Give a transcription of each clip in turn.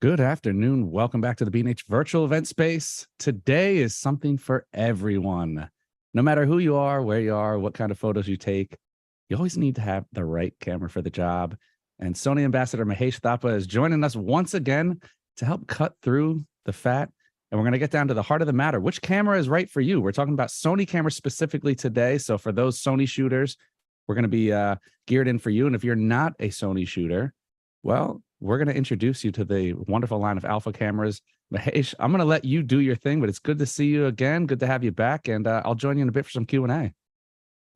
Good afternoon. Welcome back to the B&H virtual event space. Today is something for everyone. No matter who you are, where you are, what kind of photos you take, you always need to have the right camera for the job. And Sony Ambassador Mahesh Thapa is joining us once again to help cut through the fat. And we're going to get down to the heart of the matter. Which camera is right for you? We're talking about Sony cameras specifically today. So for those Sony shooters, we're going to be geared in for you. And if you're not a Sony shooter, well, we're going to introduce you to the wonderful line of Alpha cameras. Mahesh, I'm going to let you do your thing, but it's good to see you again. Good to have you back. And I'll join you in a bit for some Q&A.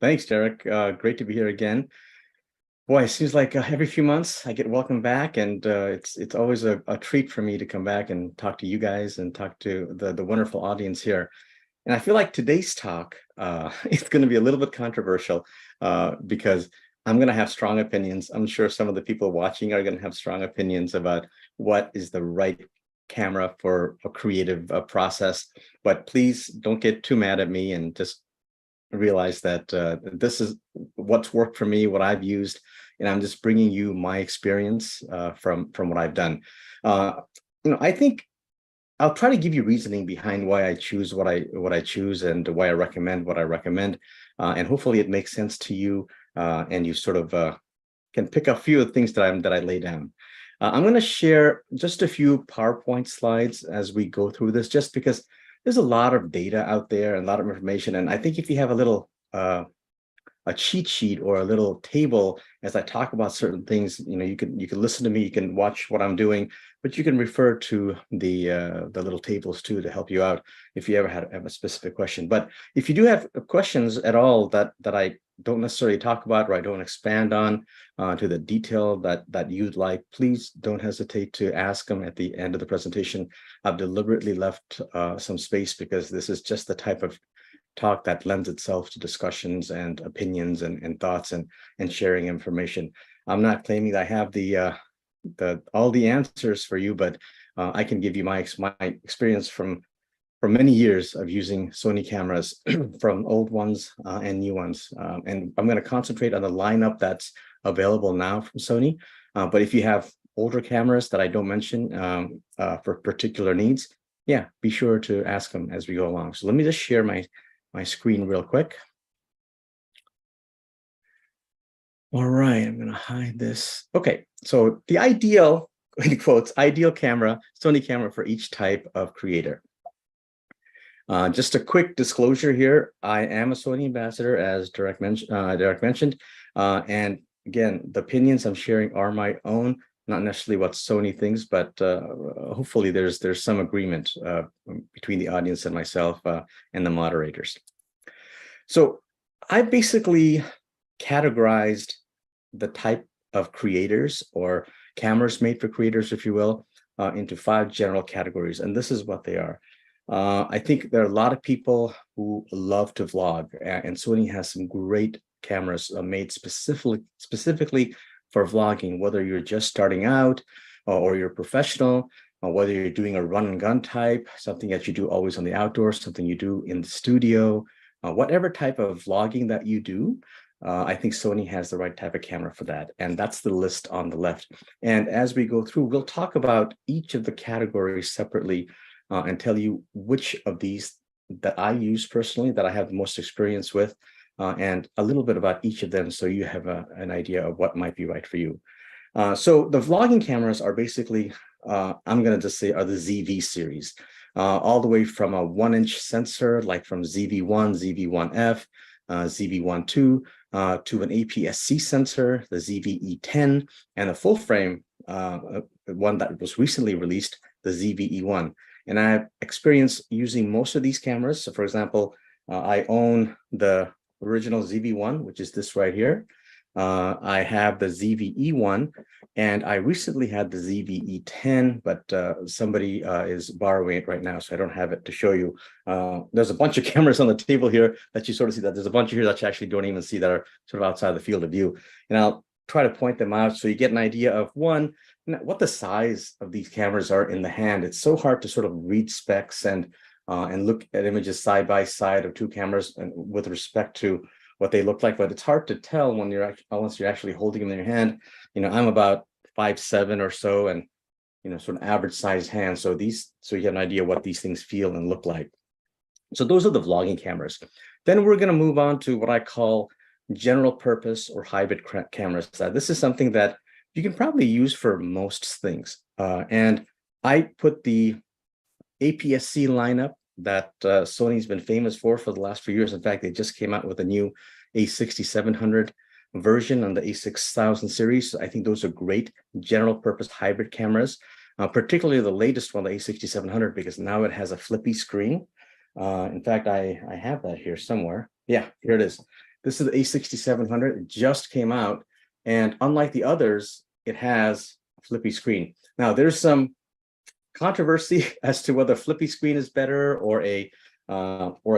Thanks, Derek. Great to be here again. Boy, it seems like every few months I get welcome back, and it's always a treat for me to come back and talk to you guys and talk to the wonderful audience here. And I feel like today's talk is going to be a little bit controversial because I'm going to have strong opinions. I'm sure some of the people watching are going to have strong opinions about what is the right camera for a creative process. But please don't get too mad at me and just realize that this is what's worked for me, what I've used, and I'm just bringing you my experience from what I've done. I think I'll try to give you reasoning behind why I choose what I choose and why I recommend what I recommend, and hopefully it makes sense to you, and you sort of can pick a few of the things that I lay down. I'm going to share just a few PowerPoint slides as we go through this, just because there's a lot of data out there and a lot of information. And I think if you have a little a cheat sheet or a little table as I talk about certain things, you can listen to me, you can watch what I'm doing, but you can refer to the little tables too to help you out if you ever have a specific question. But if you do have questions at all that I don't necessarily talk about or I don't expand on to the detail that you'd like, please don't hesitate to ask them at the end of the presentation. I've deliberately left some space because this is just the type of talk that lends itself to discussions and opinions and thoughts and sharing information. I'm not claiming that I have all the answers for you, but I can give you my experience from many years of using Sony cameras, from old ones and new ones. And I'm going to concentrate on the lineup that's available now from Sony. But if you have older cameras that I don't mention for particular needs, yeah, be sure to ask them as we go along. So let me just share my screen real quick. All right, I'm going to hide this. Okay, so the ideal, in quotes, ideal camera, Sony camera for each type of creator. Just a quick disclosure here. I am a Sony ambassador, as Derek mentioned. And again, the opinions I'm sharing are my own, not necessarily what Sony thinks, but hopefully there's some agreement between the audience and myself and the moderators. So I basically categorized the type of creators or cameras made for creators, if you will, into 5 general categories. And this is what they are. I think there are a lot of people who love to vlog, and Sony has some great cameras made specifically for vlogging, whether you're just starting out or you're a professional, or whether you're doing a run and gun type, something that you do always on the outdoors, something you do in the studio, whatever type of vlogging that you do, I think Sony has the right type of camera for that. And that's the list on the left. And as we go through, we'll talk about each of the categories separately and tell you which of these that I use personally, that I have the most experience with, and a little bit about each of them so you have an idea of what might be right for you. So the vlogging cameras are basically, I'm going to just say, are the ZV series, all the way from a 1-inch sensor, like from ZV-1, ZV-1F, ZV-1-2, to an APS-C sensor, the ZV-E10, and a full frame, one that was recently released, the ZV-E1. And I have experience using most of these cameras. So for example, I own the original ZV-1, which is this right here. I have the ZV-E1, and I recently had the ZV-E10, but somebody is borrowing it right now, so I don't have it to show you. There's a bunch of cameras on the table here that you sort of see. That there's a bunch of here that you actually don't even see, that are sort of outside the field of view. And I'll try to point them out so you get an idea of, one, what the size of these cameras are in the hand. It's so hard to sort of read specs and look at images side by side of 2 cameras and with respect to what they look like, but it's hard to tell when unless you're actually holding them in your hand. I'm about 5'7" or so, and sort of average sized hand. So you get an idea what these things feel and look like. So those are the vlogging cameras. Then we're going to move on to what I call general purpose or hybrid cameras. This is something that you can probably use for most things. And I put the APS-C lineup that Sony's been famous for the last few years. In fact, they just came out with a new A6700 version on the A6000 series. I think those are great general purpose hybrid cameras, particularly the latest one, the A6700, because now it has a flippy screen. In fact, I have that here somewhere. Yeah, here it is. This is the A6700. It just came out. And unlike the others, it has a flippy screen. Now, there's some controversy as to whether flippy screen is better or a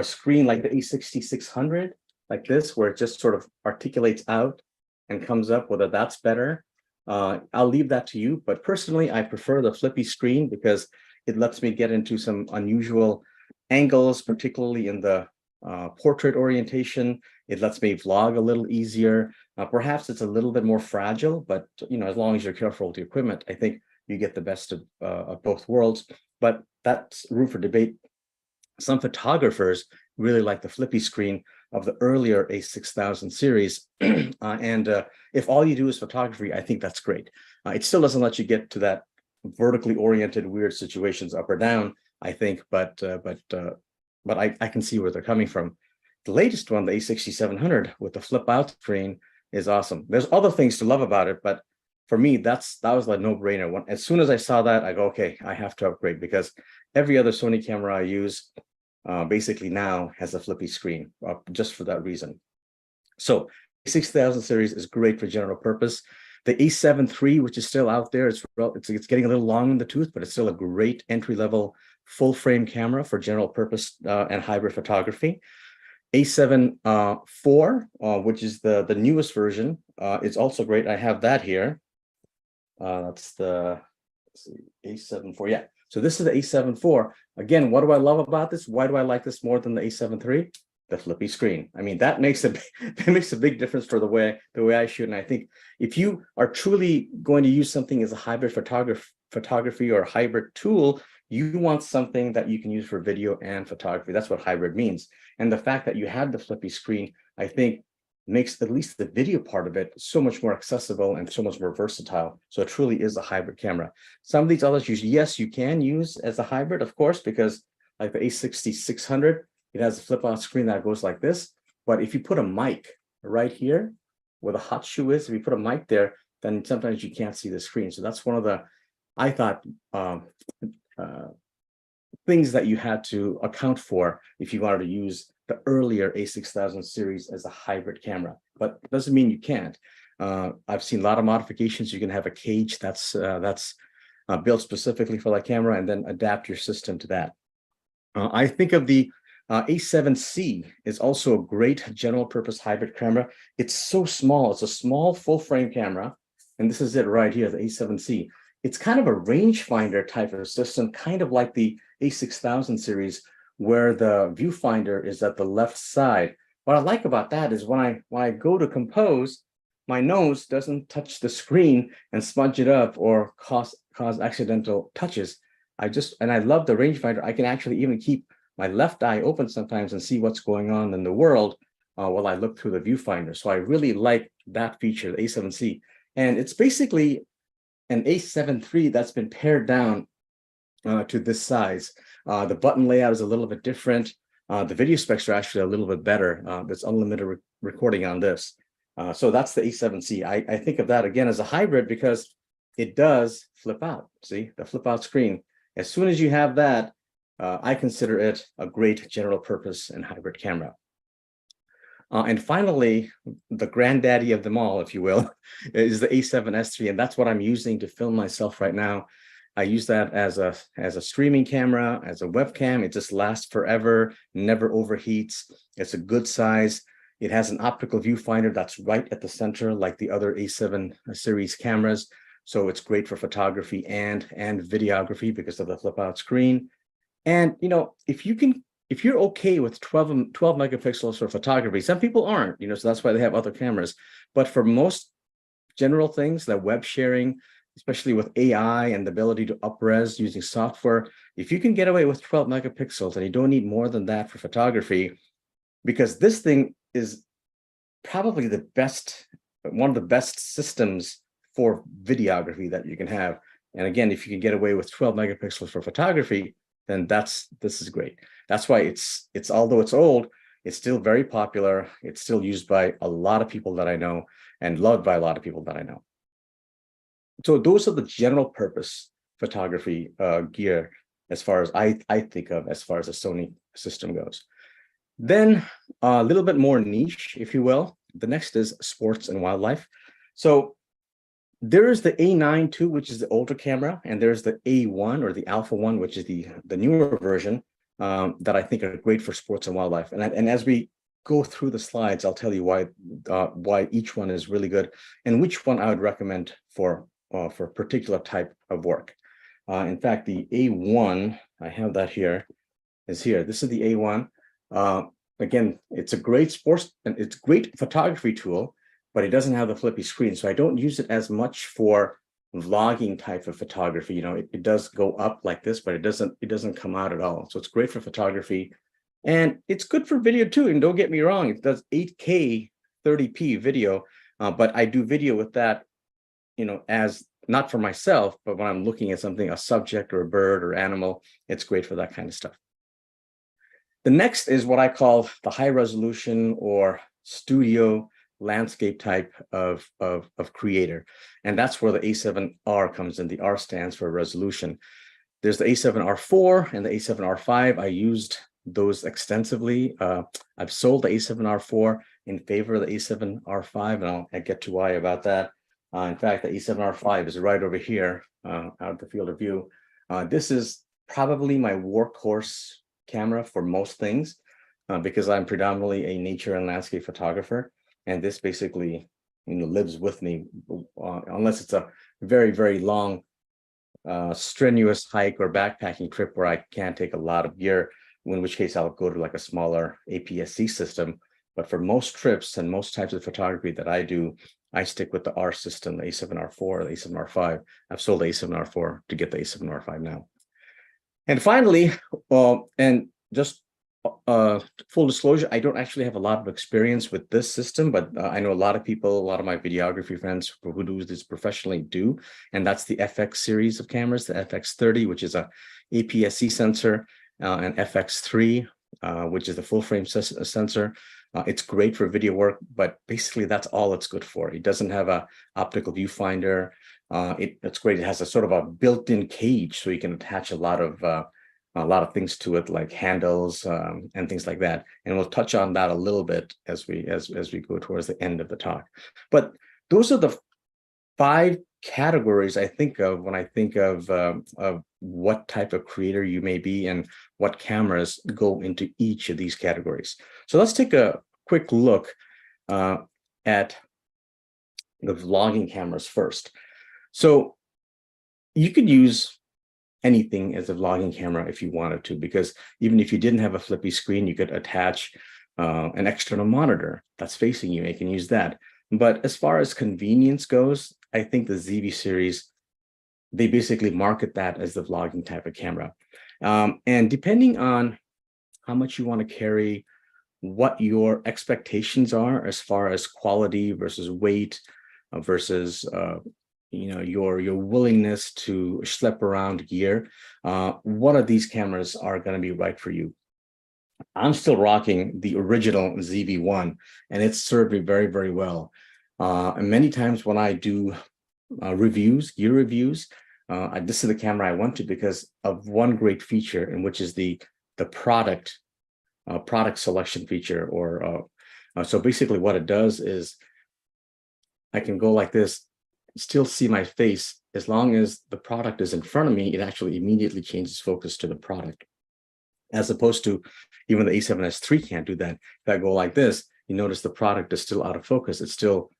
screen like the A6600, like this, where it just sort of articulates out and comes up, whether that's better. I'll leave that to you. But personally, I prefer the flippy screen because it lets me get into some unusual angles, particularly in the portrait orientation. It lets me vlog a little easier. Perhaps it's a little bit more fragile, but as long as you're careful with the equipment, I think you get the best of both worlds. But that's room for debate. Some photographers really like the flippy screen of the earlier A6000 series. And if all you do is photography, I think that's great. It still doesn't let you get to that vertically oriented weird situations up or down, I think, but I can see where they're coming from. The latest one, the A6700 with the flip out screen, is awesome. There's other things to love about it, but for me, that was like no-brainer. As soon as I saw that, I go, okay, I have to upgrade, because every other Sony camera I use basically now has a flippy screen, just for that reason. So A6000 series is great for general purpose. The A7 III, which is still out there, it's getting a little long in the tooth, but it's still a great entry-level full frame camera for general purpose and hybrid photography. A7 IV, which is the newest version, is also great. I have that here. That's the A7 IV. Yeah. So this is the A7 IV. Again, what do I love about this? Why do I like this more than the A7 III? The flippy screen. I mean, that makes a big difference for the way I shoot. And I think if you are truly going to use something as a hybrid photography or a hybrid tool, you want something that you can use for video and photography. That's what hybrid means. And the fact that you have the flippy screen, I think, makes at least the video part of it so much more accessible and so much more versatile. So it truly is a hybrid camera. Some of these others, yes, you can use as a hybrid, of course, because like the A6600, it has a flip out screen that goes like this. But if you put a mic right here where the hot shoe is, if you put a mic there, then sometimes you can't see the screen. So that's one of the, I thought, things that you had to account for if you wanted to use the earlier A6000 series as a hybrid camera. But it doesn't mean you can't. I've seen a lot of modifications. You can have a cage that's built specifically for that camera and then adapt your system to that. I think of the A7C is also a great general purpose hybrid camera. It's so small. It's a small full frame camera. And this is it right here, the A7C. It's kind of a rangefinder type of system, kind of like the A6000 series, where the viewfinder is at the left side. What I like about that is when I go to compose, my nose doesn't touch the screen and smudge it up or cause accidental touches. I love the rangefinder. I can actually even keep my left eye open sometimes and see what's going on in the world while I look through the viewfinder. So I really like that feature, the A7C. And it's basically an A7 III that's been pared down to this size. The button layout is a little bit different. The video specs are actually a little bit better. There's unlimited recording on this. So that's the A7C. I think of that again as a hybrid because it does flip out. See, the flip out screen. As soon as you have that, I consider it a great general purpose and hybrid camera. And finally, the granddaddy of them all, if you will, is the A7S III, and that's what I'm using to film myself right now. I use that as a streaming camera, as a webcam. It just lasts forever, never overheats. It's a good size. It has an optical viewfinder that's right at the center, like the other A7 series cameras. So it's great for photography and videography because of the flip out screen. And if you're okay with 12 megapixels for photography, some people aren't, so that's why they have other cameras. But for most general things, like web sharing, especially with AI and the ability to up-res using software, if you can get away with 12 megapixels and you don't need more than that for photography, because this thing is probably the best, one of the best systems for videography that you can have. And again, if you can get away with 12 megapixels for photography, then this is great. That's why it's although it's old, it's still very popular. It's still used by a lot of people that I know and loved by a lot of people that I know. So those are the general purpose photography gear as far as I think of as far as the Sony system goes. Then a little bit more niche, if you will. The next is sports and wildlife. So there is the A9 II, which is the older camera, and there's the A1 or the Alpha 1, which is the newer version that I think are great for sports and wildlife. And as we go through the slides, I'll tell you why each one is really good and which one I would recommend for a particular type of work. In fact, the A1, I have that here, is here. This is the A1. Again, it's a great sports and it's great photography tool, but it doesn't have the flippy screen. So I don't use it as much for vlogging type of photography. You know, it does go up like this, but it doesn't come out at all. So it's great for photography. And it's good for video too. And don't get me wrong, it does 8K 30p video, but I do video with that, you know, as not for myself, but when I'm looking at something, a subject or a bird or animal, it's great for that kind of stuff. The next is what I call the high resolution or studio landscape type of creator. And that's where the A7R comes in. The R stands for resolution. There's the A7R4 and the A7R5. I used those extensively. I've sold the A7R4 in favor of the A7R5, and I'll get to why about that. In fact, the A7R5 is right over here out of the field of view. This is probably my workhorse camera for most things because I'm predominantly a nature and landscape photographer. And this basically, you know, lives with me unless it's a very, very long, strenuous hike or backpacking trip where I can't take a lot of gear, in which case I'll go to like a smaller APS-C system. But for most trips and most types of photography that I do, I stick with the R system, the A7R4 or the A7R5. I've sold the A7R4 to get the A7R5 now. And finally, and just full disclosure, I don't actually have a lot of experience with this system, but I know a lot of people, a lot of my videography friends who do this professionally do, and that's the FX series of cameras, the FX30, which is a APS-C sensor, and FX3, which is the full frame sensor. It's great for video work, but basically that's all it's good for. It doesn't have a optical viewfinder. It's great. It has a sort of a built-in cage, so you can attach a lot of things to it, like handles and things like that. And we'll touch on that a little bit as we go towards the end of the talk. But those are the 5 categories I think of when I think of what type of creator you may be and what cameras go into each of these categories. So let's take a quick look at the vlogging cameras first. So you could use anything as a vlogging camera if you wanted to, because even if you didn't have a flippy screen, you could attach an external monitor that's facing you. You can use that. But as far as convenience goes, I think the ZV series, they basically market that as the vlogging type of camera. And depending on how much you want to carry, what your expectations are as far as quality versus weight versus you know, your willingness to schlep around gear, one of these cameras are going to be right for you. I'm still rocking the original ZV-1, and it's served me very, very well. And many times when I do gear reviews, this is the camera I went to because of one great feature, in which is the product selection feature. Or so basically what it does is I can go like this, still see my face. As long as the product is in front of me, it actually immediately changes focus to the product, as opposed to even the A7S III can't do that. If I go like this, you notice the product is still out of focus. It's still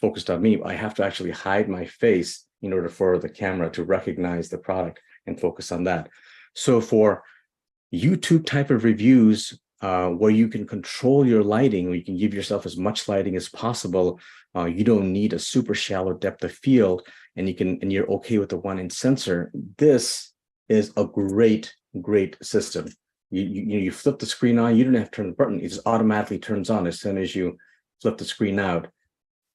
focused on me. I have to actually hide my face in order for the camera to recognize the product and focus on that. So for YouTube type of reviews, where you can control your lighting, where you can give yourself as much lighting as possible, you don't need a super shallow depth of field. and you're okay with the 1-inch sensor, this is a great system. You flip the screen on, you don't have to turn the button, it just automatically turns on as soon as you flip the screen out.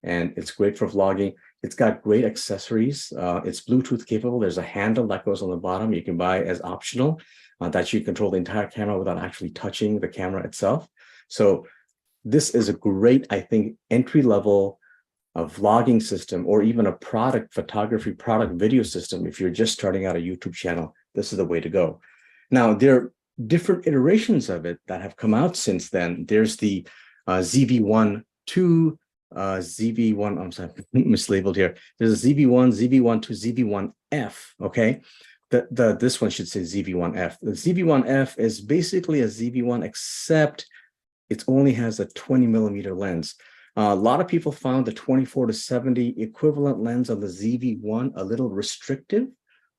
And it's great for vlogging. It's got great accessories. It's Bluetooth capable. There's a handle that goes on the bottom you can buy as optional, that you control the entire camera without actually touching the camera itself. So this is a great, I think, entry-level vlogging system, or even a photography product video system. If you're just starting out a YouTube channel, this is the way to go. Now, there are different iterations of it that have come out since then. There's the ZV-1 2, ZV-1, I'm sorry, mislabeled here. There's a ZV-1, ZV-1 2, ZV-1F, okay? This one should say ZV-1F. The ZV-1F is basically a ZV-1, except it only has a 20mm lens. A lot of people found the 24-70 equivalent lens on the ZV-1 a little restrictive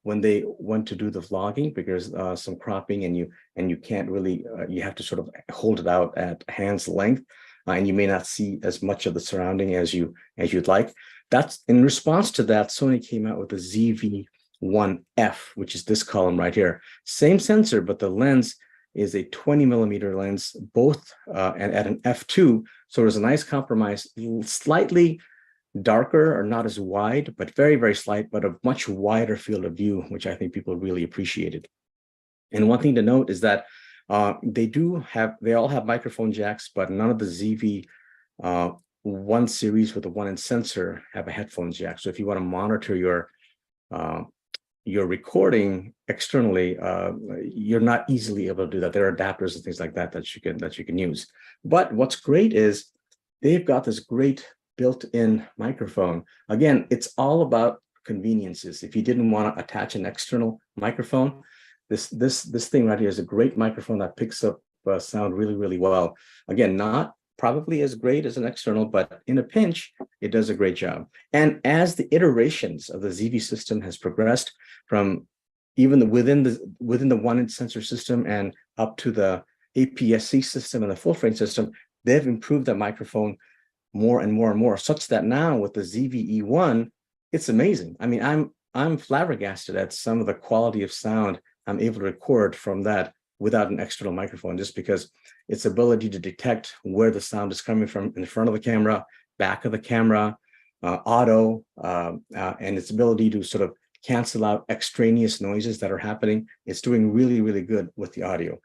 when they went to do the vlogging, because some cropping, and you can't really, you have to sort of hold it out at hand's length, and you may not see as much of the surrounding as you'd like. That's in response to that, Sony came out with the ZV-1F, which is this column right here. Same sensor, but the lens is a 20mm lens, both and at an f2. So there's a nice compromise, slightly darker or not as wide, but very slight, but a much wider field of view, which I think people really appreciated. And one thing to note is that they all have microphone jacks, but none of the ZV-1 series with the 1-inch sensor have a headphone jack. So if you want to monitor your recording externally, you're not easily able to do that. There are adapters and things like that that you can use. But what's great is they've got this great built-in microphone. Again, it's all about conveniences. If you didn't want to attach an external microphone, this thing right here is a great microphone that picks up sound really well. Again, not probably as great as an external, but in a pinch, it does a great job. And as the iterations of the ZV system has progressed from even within the 1-inch sensor system and up to the APS-C system and the full frame system, they've improved that microphone more and more, such that now with the ZV-E1, it's amazing. I mean, I'm flabbergasted at some of the quality of sound I'm able to record from that without an external microphone, just because its ability to detect where the sound is coming from in front of the camera, back of the camera, auto, and its ability to sort of cancel out extraneous noises that are happening. It's doing really good with the audio,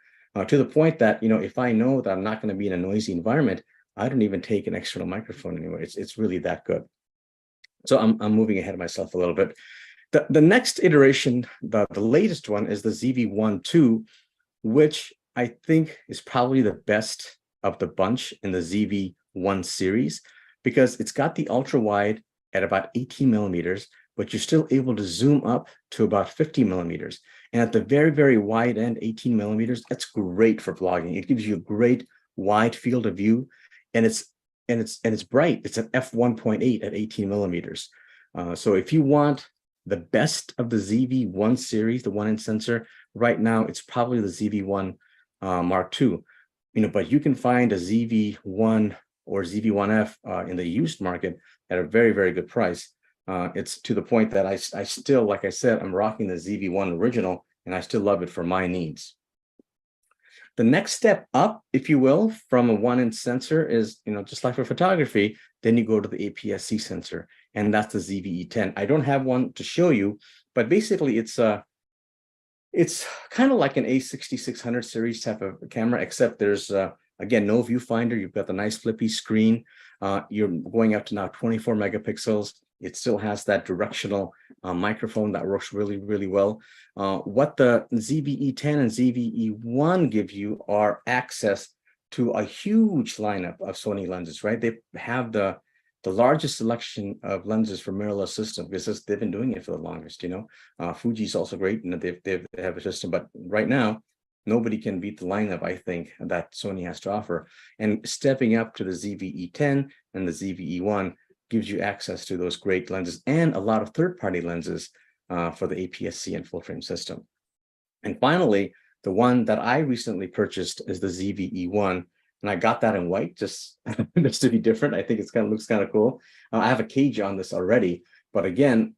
to the point that, if I know that I'm not going to be in a noisy environment, I don't even take an external microphone anymore. It's really that good. So I'm moving ahead of myself a little bit. The next iteration, the latest one, is the ZV-1 2, which I think is probably the best of the bunch in the ZV-1 series, because it's got the ultra wide at about 18mm, but you're still able to zoom up to about 50mm. And at the very wide end, 18mm, that's great for vlogging. It gives you a great wide field of view, and it's bright. It's an f1.8 at 18mm. So if you want the best of the ZV-1 series, the 1-inch sensor, right now it's probably the ZV-1 Mark II. But you can find a ZV-1 or ZV-1F in the used market at a very good price. It's to the point that I still, like I said, I'm rocking the ZV-1 original, and I still love it for my needs. The next step up, if you will, from a 1-inch sensor is, just like for photography, then you go to the APS-C sensor, and that's the ZV-E10. I don't have one to show you, but basically it's kind of like an A6600 series type of camera, except there's, again, no viewfinder. You've got the nice flippy screen. You're going up to now 24 megapixels. It still has that directional microphone that works really well. What the ZV-E10 and ZV-E1 give you are access to a huge lineup of Sony lenses, right? They have the largest selection of lenses for mirrorless system, because they've been doing it for the longest. Fuji's also great, they have a system, but right now nobody can beat the lineup, I think, that Sony has to offer. And stepping up to the ZV-E10 and the ZV-E1 gives you access to those great lenses and a lot of third-party lenses for the APS-C and full-frame system. And finally, the one that I recently purchased is the ZV-E1, and I got that in white just to be different. I think looks kind of cool. I have a cage on this already, but again,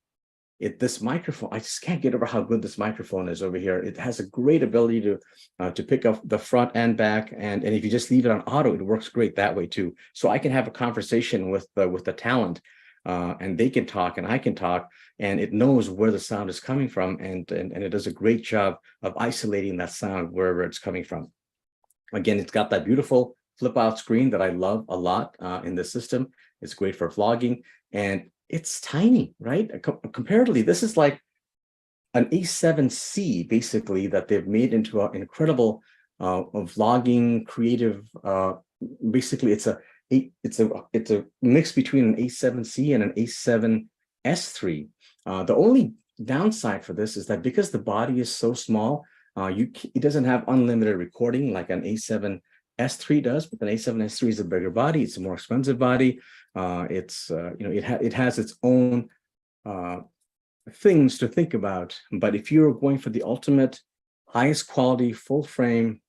this microphone, I just can't get over how good this microphone is over here. It has a great ability to pick up the front and back, and if you just leave it on auto, it works great that way too. So I can have a conversation with the talent, and they can talk and I can talk, and it knows where the sound is coming from, and it does a great job of isolating that sound wherever it's coming from. Again, it's got that beautiful flip out screen that I love a lot in the system. It's great for vlogging, and it's tiny, right? Comparatively, this is like an A7C basically that they've made into an incredible vlogging creative. Basically, it's a mix between an A7C and an A7S3. The only downside for this is that because the body is so small, it doesn't have unlimited recording like an A7S3 does, but an A7S3 is a bigger body. It's a more expensive body. It has its own things to think about. But if you're going for the ultimate, highest quality, full frame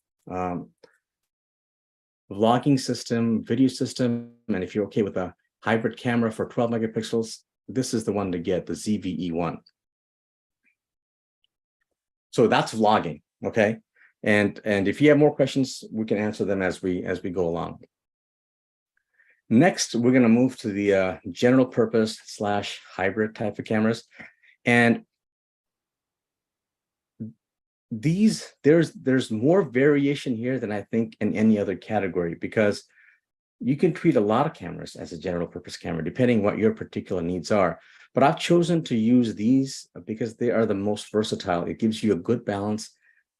vlogging system, video system, and if you're okay with a hybrid camera for 12 megapixels, this is the one to get, the ZVE1. So that's vlogging, okay? And if you have more questions, we can answer them as we go along. Next, we're going to move to the general purpose / hybrid type of cameras. And there's more variation here than I think in any other category, because you can treat a lot of cameras as a general purpose camera, depending what your particular needs are. But I've chosen to use these because they are the most versatile. It gives you a good balance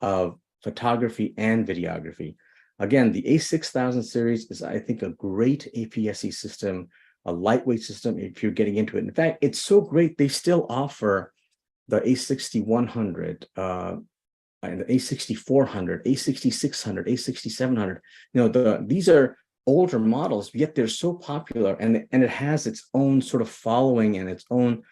of photography and videography. Again, the A6000 series is, I think, a great APS-C system, a lightweight system if you're getting into it. In fact, it's so great, they still offer the A6100, and the A6400, A6600, A6700. These are older models, yet they're so popular, and it has its own sort of following and its own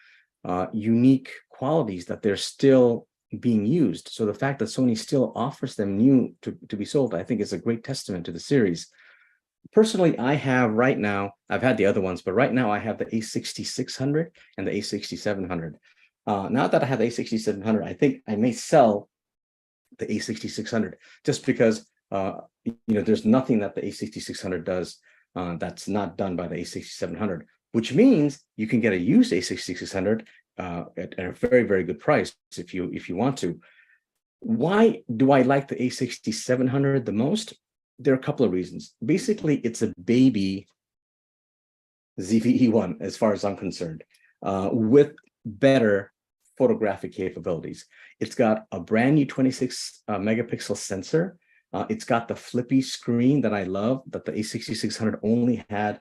unique qualities that they're still being used. So the fact that Sony still offers them new to be sold, I think is a great testament to the series. Personally, I have right now, I've had the other ones, but right now I have the A6600 and the A6700. Now that I have the A6700, I think I may sell the A6600 just because there's nothing that the A6600 does that's not done by the A6700, which means you can get a used A6600 at a very, very good price if you want to. Why do I like the A6700 the most? There are a couple of reasons. Basically, it's a baby ZVE1 as far as I'm concerned, with better photographic capabilities. It's got a brand new 26 megapixel sensor. It's got the flippy screen that I love, that the A6600 only had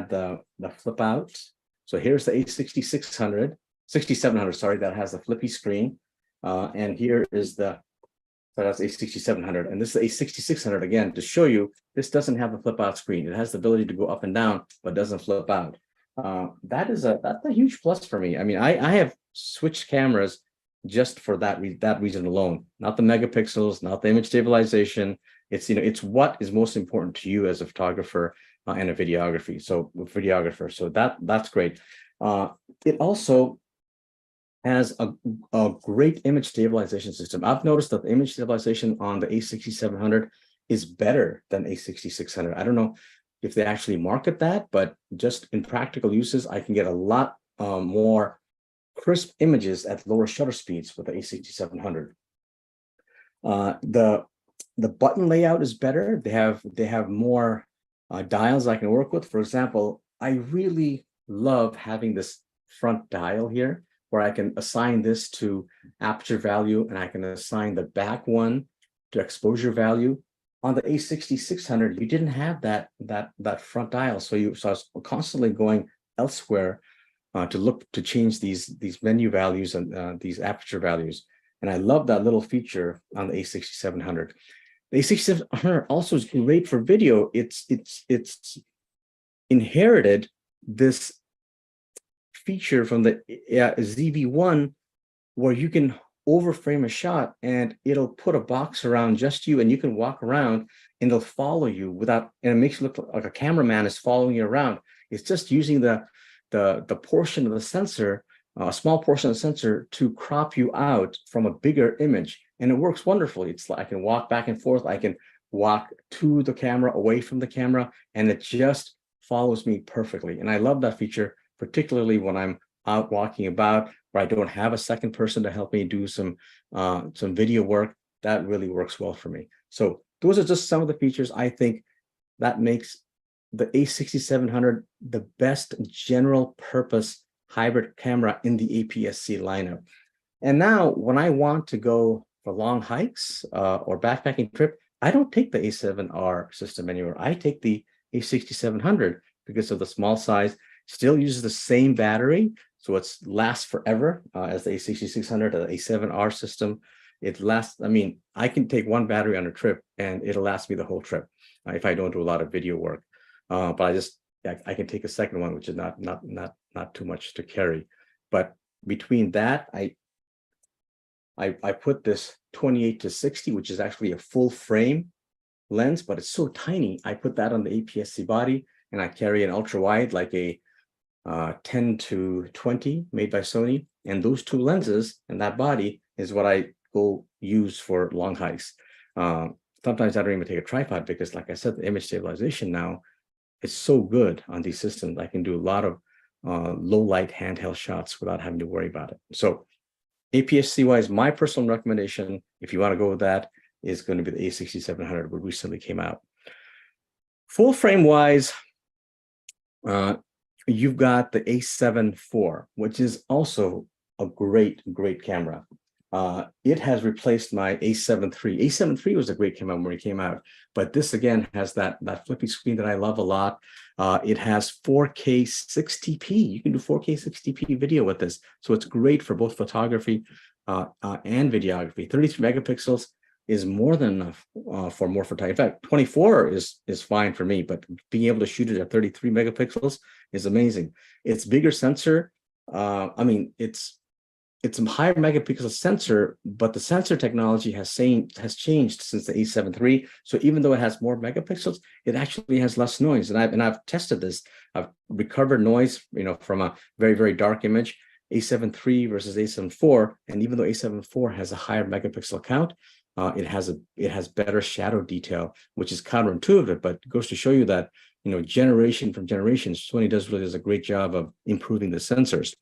the flip out. So here's the A6700, sorry, that has the flippy screen. And here is that's A6700. And this is the A6600 again, to show you, this doesn't have a flip out screen. It has the ability to go up and down, but doesn't flip out. That's a huge plus for me. I mean, I have switched cameras just for that reason alone, not the megapixels, not the image stabilization. It's what is most important to you as a photographer and a videographer. So that's great. It also has a great image stabilization system. I've noticed that the image stabilization on the A6700 is better than A6600. I don't know if they actually market that, but just in practical uses, I can get a lot more crisp images at lower shutter speeds with the A6700. The button layout is better. They have more dials I can work with. For example, I really love having this front dial here, where I can assign this to aperture value, and I can assign the back one to exposure value. On the A6600, you didn't have that front dial, so I was constantly going elsewhere to change these menu values and these aperture values. And I love that little feature on the A6700. The A6700 also is great for video. It's inherited this feature from the ZV1, where you can overframe a shot and it'll put a box around just you, and you can walk around and it'll follow you and it makes you look like a cameraman is following you around. It's just using the portion of the sensor a small portion of the sensor to crop you out from a bigger image. And it works wonderfully. It's like I can walk back and forth. I can walk to the camera, away from the camera, and it just follows me perfectly. And I love that feature, particularly when I'm out walking about where I don't have a second person to help me do some video work. That really works well for me. So those are just some of the features I think that makes the A6700 the best general purpose hybrid camera in the APS-C lineup. And now when I want to go for long hikes or backpacking trip, I don't take the A7R system anymore. I take the A6700 because of the small size, still uses the same battery. So it lasts forever as the A6600, the A7R system. It lasts, I mean, I can take one battery on a trip and it'll last me the whole trip if I don't do a lot of video work. But I can take a second one, which is not too much to carry. But between that, I put this 28-60, which is actually a full frame lens, but it's so tiny. I put that on the APS-C body, and I carry an ultra wide, like a 10-20 made by Sony. And those two lenses and that body is what I go use for long hikes. Sometimes I don't even take a tripod because, like I said, the image stabilization now is so good on these systems. I can do a lot of low light handheld shots without having to worry about it. So APS-C wise, my personal recommendation, if you want to go with that, is going to be the A6700, which recently came out. Full frame wise, you've got the A7 IV, which is also a great camera. It has replaced my A7 III. A7 III was a great camera when it came out, but this again has that flippy screen that I love a lot. It has 4K 60p. You can do 4K 60p video with this, so it's great for both photography and videography. 33 megapixels is more than enough for more photography. In fact, 24 is fine for me, but being able to shoot it at 33 megapixels is amazing. It's bigger sensor. I mean, it's a higher megapixel sensor, but the sensor technology has changed since the A7 III. So even though it has more megapixels, it actually has less noise. And I've tested this. I've recovered noise, from a very dark image, A7 III versus A7 IV. And even though A7 IV has a higher megapixel count, it has better shadow detail, which is counterintuitive, but it goes to show you that generation from generation, Sony really does a great job of improving the sensors.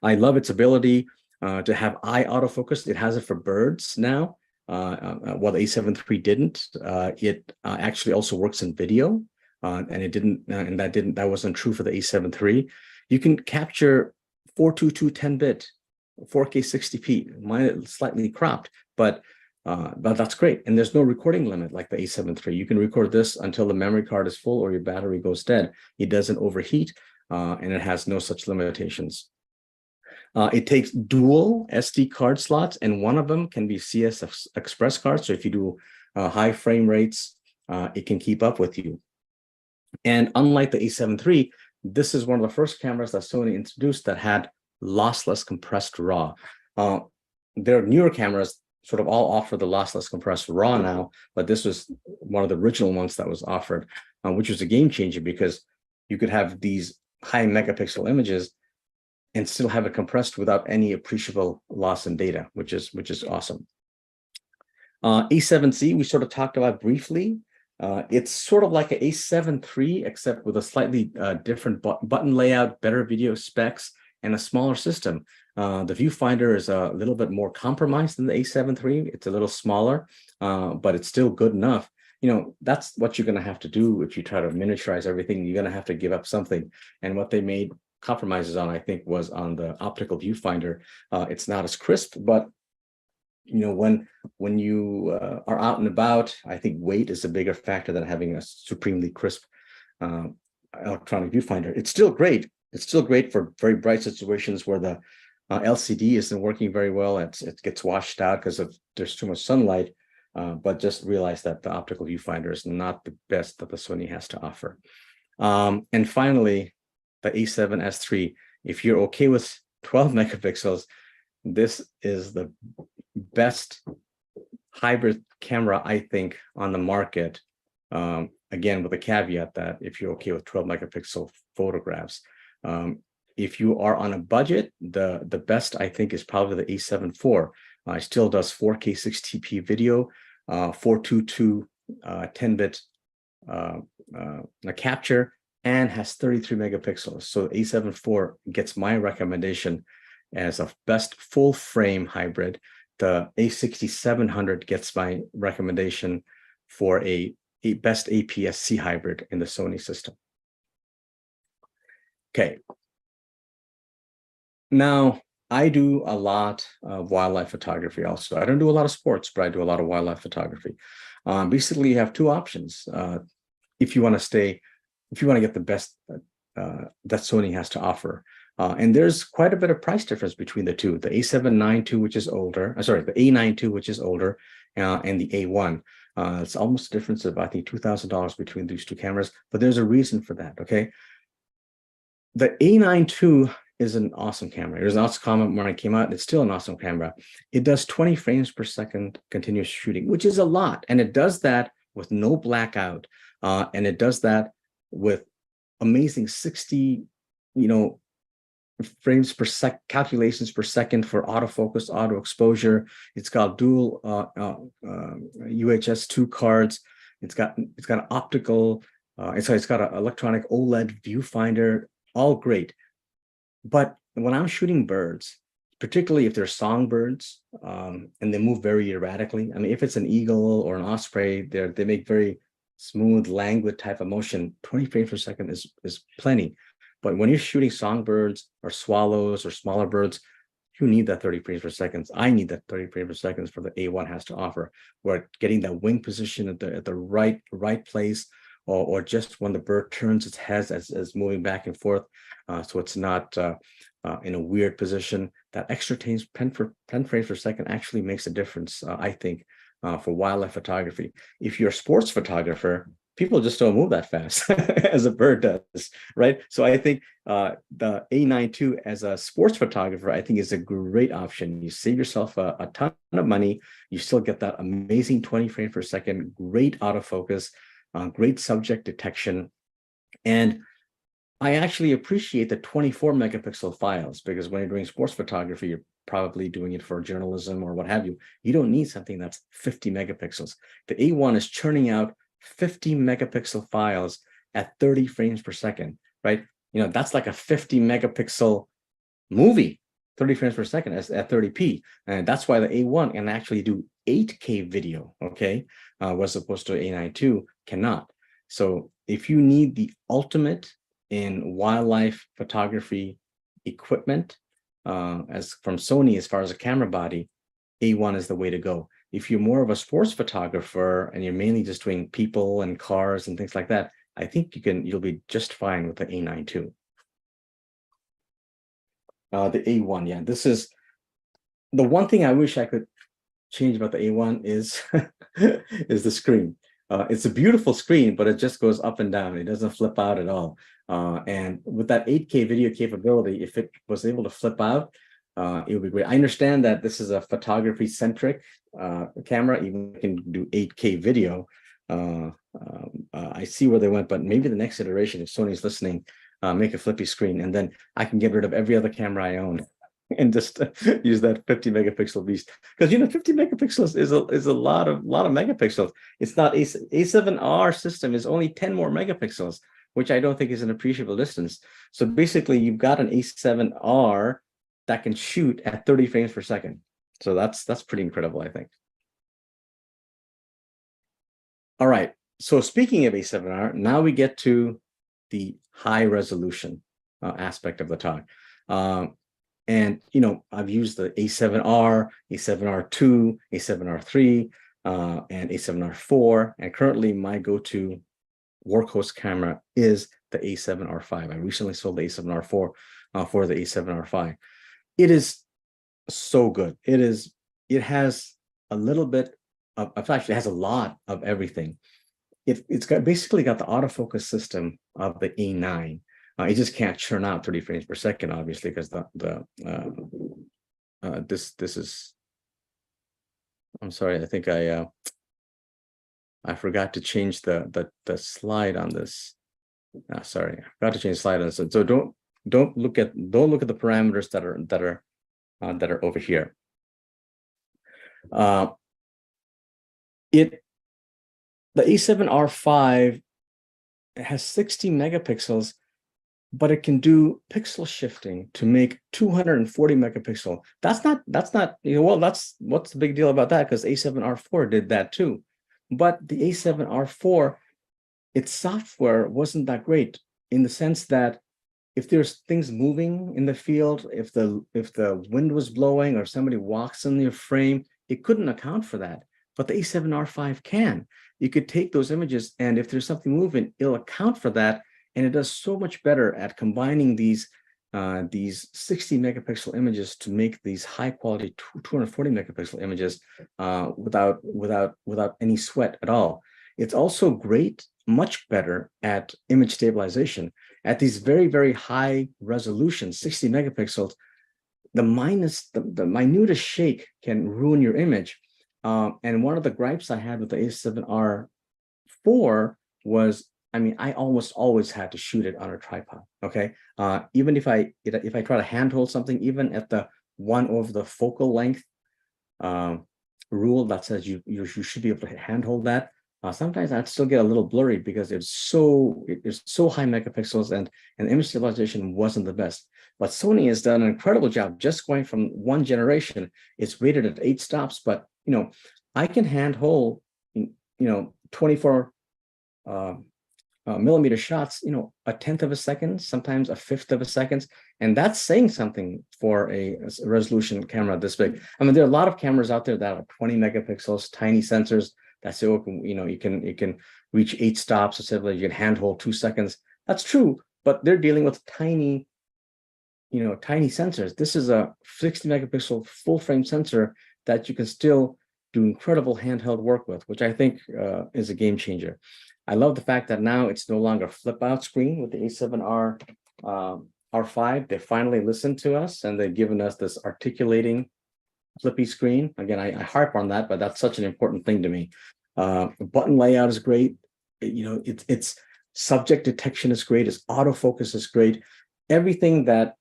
I love its ability to have eye autofocus. It has it for birds now. While the A7 III didn't, it actually also works in video, and it didn't, and that wasn't true for the A7 III. You can capture 422 10-bit, 4K 60p. Mine is slightly cropped, but that's great. And there's no recording limit like the A7 III. You can record this until the memory card is full or your battery goes dead. It doesn't overheat, and it has no such limitations. It takes dual SD card slots, and one of them can be CS Express cards. So if you do high frame rates, it can keep up with you. And unlike the A7 III, this is one of the first cameras that Sony introduced that had lossless compressed RAW. Their newer cameras sort of all offer the lossless compressed RAW now, but this was one of the original ones that was offered, which was a game changer because you could have these high megapixel images and still have it compressed without any appreciable loss in data, which is awesome. A7C, we sort of talked about briefly. It's sort of like an A7 III, except with a slightly different button layout, better video specs, and a smaller system. The viewfinder is a little bit more compromised than the A7 III. It's a little smaller, but it's still good enough. That's what you're going to have to do if you try to miniaturize everything. You're going to have to give up something. And what they made compromises on, I think, was on the optical viewfinder. It's not as crisp, but when you are out and about, I think weight is a bigger factor than having a supremely crisp electronic viewfinder. It's still great. It's still great for very bright situations where the LCD isn't working very well. It gets washed out because there's too much sunlight. But just realize that the optical viewfinder is not the best that the Sony has to offer. And finally, the A7S III. If you're okay with 12 megapixels, this is the best hybrid camera, I think, on the market. Again, with a caveat that if you're okay with 12 megapixel photographs. If you are on a budget, the best I think is probably the A7 IV. It still does 4K 60p video, 422 10-bit capture, and has 33 megapixels. So A7 IV gets my recommendation as a best full frame hybrid. The A6700 gets my recommendation for a best APS-C hybrid in the Sony system. Okay. Now, I do a lot of wildlife photography also. I don't do a lot of sports, but I do a lot of wildlife photography. Basically, you have two options. If you want to get the best that Sony has to offer. And there's quite a bit of price difference between the two. The A7 II, which is older, the A9 II, which is older, and the A1. It's almost a difference of, I think, $2,000 between these two cameras, but there's a reason for that, okay? The A9 II is an awesome camera. It was an awesome comment when it came out. It's still an awesome camera. It does 20 frames per second continuous shooting, which is a lot. And it does that with no blackout. And it does that with amazing 60, frames per second, calculations per second for autofocus, auto exposure. It's got dual UHS-2 cards. It's got an optical, it's got an electronic OLED viewfinder, all great. But when I'm shooting birds, particularly if they're songbirds and they move very erratically, I mean, if it's an eagle or an osprey, they make very smooth, languid type of motion. 20 frames per second is plenty. But when you're shooting songbirds or swallows or smaller birds, you need that 30 frames per second. I need that 30 frames per second for the A1 has to offer, where getting that wing position at the right place, or just when the bird turns its head as moving back and forth, so it's not in a weird position. That extra 10 frames per second actually makes a difference, I think, for wildlife photography. If you're a sports photographer, people just don't move that fast as a bird does, right? So I think the A9 II as a sports photographer, I think is a great option. You save yourself a ton of money. You still get that amazing 20 frames per second, great autofocus, great subject detection. And I actually appreciate the 24 megapixel files, because when you're doing sports photography, you're probably doing it for journalism or what have you. You don't need something that's 50 megapixels. The A1 is churning out 50 megapixel files at 30 frames per second, right? That's like a 50 megapixel movie, 30 frames per second at 30p. And that's why the A1 can actually do 8K video, okay? As opposed to A9 II cannot. So if you need the ultimate in wildlife photography equipment, as from Sony, as far as a camera body, A1 is the way to go. If you're more of a sports photographer and you're mainly just doing people and cars and things like that, I think you'll be just fine with the A9 II. The A1, yeah, this is the one thing I wish I could change about the A1 is is the screen. It's a beautiful screen, but it just goes up and down. It doesn't flip out at all. And with that 8K video capability, if it was able to flip out, it would be great. I understand that this is a photography-centric camera, even if it can do 8K video. I see where they went, but maybe the next iteration, if Sony's listening, make a flippy screen, and then I can get rid of every other camera I own and just use that 50 megapixel beast. Because 50 megapixels is a lot of megapixels. It's not A7R system is only 10 more megapixels, which I don't think is an appreciable distance. So basically, you've got an A7R that can shoot at 30 frames per second. So that's pretty incredible, I think. All right. So speaking of A7R, now we get to the high resolution aspect of the talk. And I've used the A7R, A7R2, A7R3, and A7R4. And currently, my go-to workhorse camera is the A7R5. I recently sold the A7R4 for the A7R5. It is so good. It has a little bit of, actually, it has a lot of everything. It's basically got the autofocus system of the A9. It just can't churn out 30 frames per second, obviously, because this is. I'm sorry. I think I forgot to change the slide on this. Sorry, I forgot to change the slide on this. So don't Don't look at the parameters that are over here. The A7R5 has 60 megapixels, but it can do pixel shifting to make 240 megapixel. That's not, well, what's the big deal about that? Because A7R4 did that too. But the A7R4, its software wasn't that great, in the sense that if there's things moving in the field, if the wind was blowing or somebody walks in your frame, it couldn't account for that. But the A7R5 can. You could take those images, and if there's something moving, it'll account for that. And it does so much better at combining these 60 megapixel images to make these high quality 240 megapixel images without any sweat at all. It's also great, much better at image stabilization. At these very, very high resolution, 60 megapixels, the minutest shake can ruin your image. And one of the gripes I had with the A7R4 was, I mean, I almost always had to shoot it on a tripod. Okay, even if I try to handhold something, even at the 1 over the focal length rule that says you should be able to handhold that. Sometimes I'd still get a little blurry because it's so high megapixels, and image stabilization wasn't the best. But Sony has done an incredible job just going from one generation. It's rated at 8 stops, but I can handhold 24 millimeter shots, a tenth of a second, sometimes a fifth of a second, and that's saying something for a resolution camera this big. I mean, there are a lot of cameras out there that are 20 megapixels, tiny sensors. That's it. You can reach 8 stops, etc. You can handhold 2 seconds. That's true, but they're dealing with tiny sensors. This is a 60 megapixel full frame sensor that you can still do incredible handheld work with, which I think is a game changer. I love the fact that now it's no longer flip out screen with the A7R R5. They finally listened to us, and they've given us this articulating flippy screen. Again, I harp on that, but that's such an important thing to me. Button layout is great. It's subject detection is great. Its autofocus is great. Everything that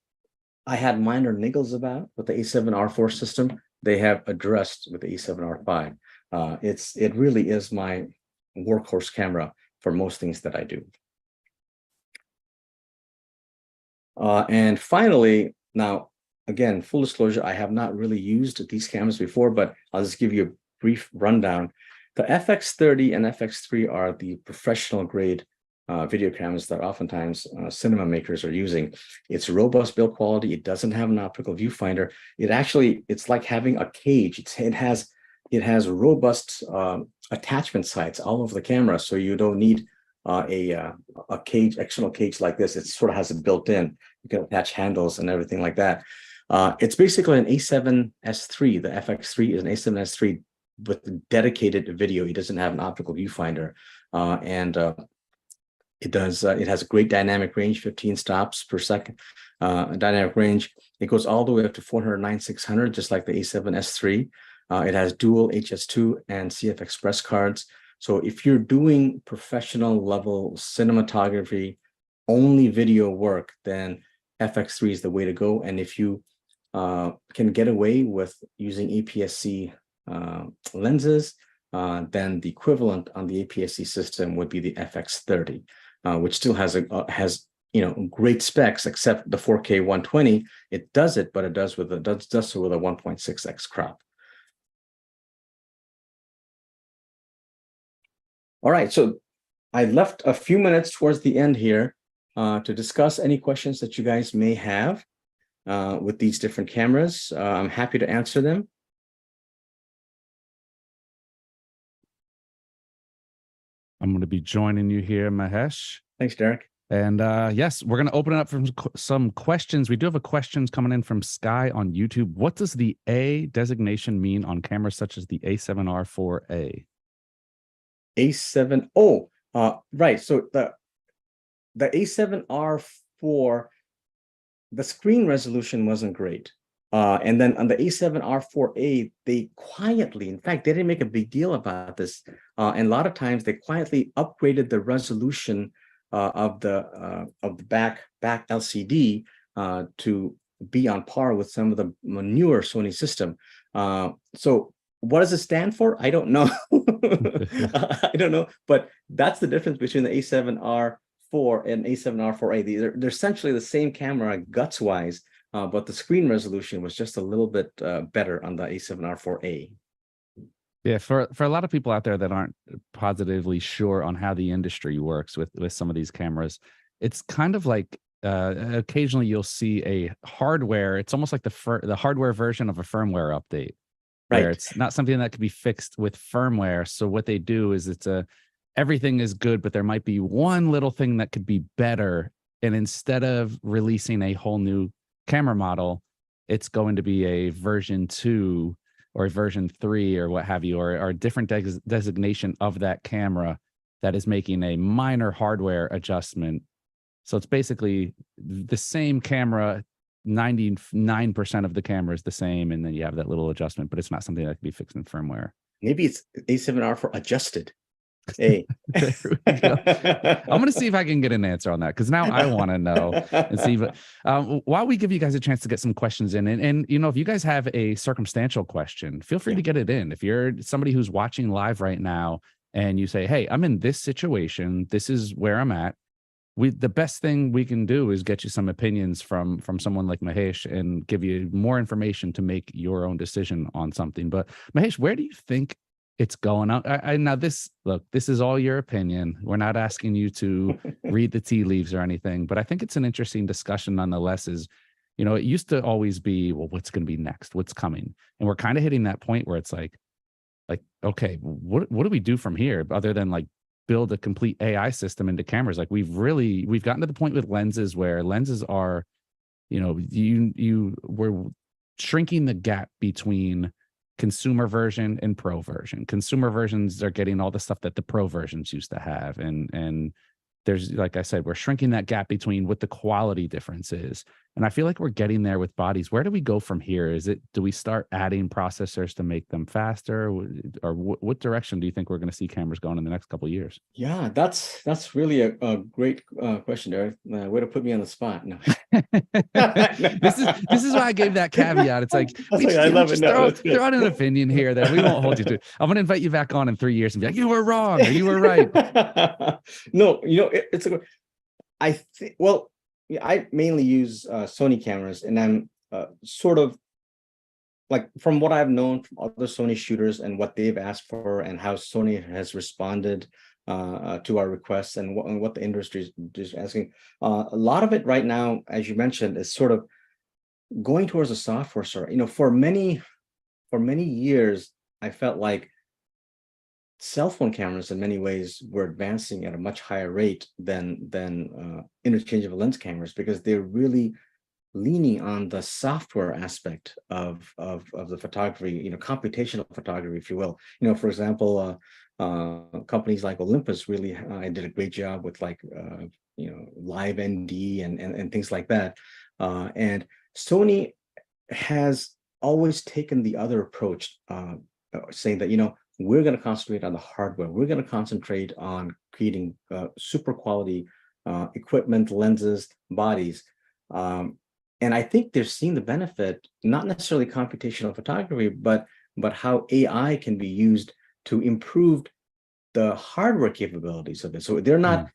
I had minor niggles about with the A7R4 system, they have addressed with the A7R5. It really is my workhorse camera for most things that I do. And finally, now, again, full disclosure, I have not really used these cameras before, but I'll just give you a brief rundown. The FX30 and FX3 are the professional grade video cameras that oftentimes cinema makers are using. It's robust build quality. It doesn't have an optical viewfinder. It's like having a cage. It has robust attachment sites all over the camera, so you don't need a cage, external cage like this. It sort of has it built in. You can attach handles and everything like that. It's basically an A7S3. The FX3 is an A7S3 with dedicated video. It doesn't have an optical viewfinder, and it has a great dynamic range, 15 stops per second dynamic range. It goes all the way up to 409/600, just like the A7S3. It has dual HS2 and CF Express cards. So if you're doing professional level cinematography, only video work, then FX3 is the way to go. And if you can get away with using APS-C lenses, then the equivalent on the APS-C system would be the FX30, which still has great specs, except the 4K 120. It does it, but it does so with a 1.6x crop. All right, so I left a few minutes towards the end here to discuss any questions that you guys may have with these different cameras. I'm happy to answer them. I'm going to be joining you here, Mahesh. Thanks, Derek. And yes, we're going to open it up for some questions. We do have a questions coming in from Sky on YouTube. What does the A designation mean on cameras such as the A7R4A? A7, right. So the A7R4, the screen resolution wasn't great. And then on the A7R4A, they quietly, in fact, they didn't make a big deal about this. And a lot of times they quietly upgraded the resolution of the back LCD to be on par with some of the newer Sony system. So what does it stand for? I don't know. I don't know, but that's the difference between the A7R4 and A7R4A. They're essentially the same camera guts wise, but the screen resolution was just a little bit better on the A7R4A. Yeah, for a lot of people out there that aren't positively sure on how the industry works with some of these cameras, it's kind of like occasionally you'll see a hardware. It's almost like the hardware version of a firmware update, where it's not something that could be fixed with firmware. So what they do is everything is good, but there might be one little thing that could be better. And instead of releasing a whole new camera model, it's going to be a version 2 or version 3 or what have you, or a different designation of that camera that is making a minor hardware adjustment. So it's basically the same camera, 99% of the camera is the same, and then you have that little adjustment, but it's not something that can be fixed in firmware. Maybe it's A7R4 adjusted. Hey. There we go. I'm going to see if I can get an answer on that, because now I want to know and see. But while we give you guys a chance to get some questions in, and you know, if you guys have a circumstantial question, feel free to get it in. If you're somebody who's watching live right now and you say, hey, I'm in this situation, this is where I'm at, the best thing we can do is get you some opinions from someone like Mahesh and give you more information to make your own decision on something. But Mahesh, where do you think it's going? Now this is all your opinion. We're not asking you to read the tea leaves or anything, but I think it's an interesting discussion nonetheless. Is, you know, it used to always be, well, what's going to be next? What's coming? And we're kind of hitting that point where it's like, okay, what do we do from here other than like build a complete AI system into cameras? Like we've gotten to the point with lenses where lenses are, you know, we're shrinking the gap between consumer version and pro version. Consumer versions are getting all the stuff that the pro versions used to have. And there's, like I said, we're shrinking that gap between what the quality difference is. And I feel like we're getting there with bodies. Where do we go from here? Do we start adding processors to make them faster? Or what direction do you think we're going to see cameras going in the next couple of years? Yeah, that's really a great question, Derek. Way to put me on the spot. No. This is why I gave that caveat. It's like, I love it. Throw out an opinion here that we won't hold you to. I'm going to invite you back on in 3 years and be like, you were wrong or you were right. No, you know, well, I mainly use Sony cameras, and I'm sort of like, from what I've known from other Sony shooters and what they've asked for and how Sony has responded to our requests and what the industry is asking. A lot of it right now, as you mentioned, is sort of going towards a software sort. You know, for many years, I felt like cell phone cameras in many ways were advancing at a much higher rate than interchangeable lens cameras, because they're really leaning on the software aspect of the photography, you know, computational photography, if you will. You know, for example, companies like Olympus really did a great job with, like, you know, live ND and things like that. And Sony has always taken the other approach, saying that, you know, we're going to concentrate on the hardware. We're going to concentrate on creating super quality equipment, lenses, bodies. And I think they're seeing the benefit, not necessarily computational photography, but how AI can be used to improve the hardware capabilities of it. So they're not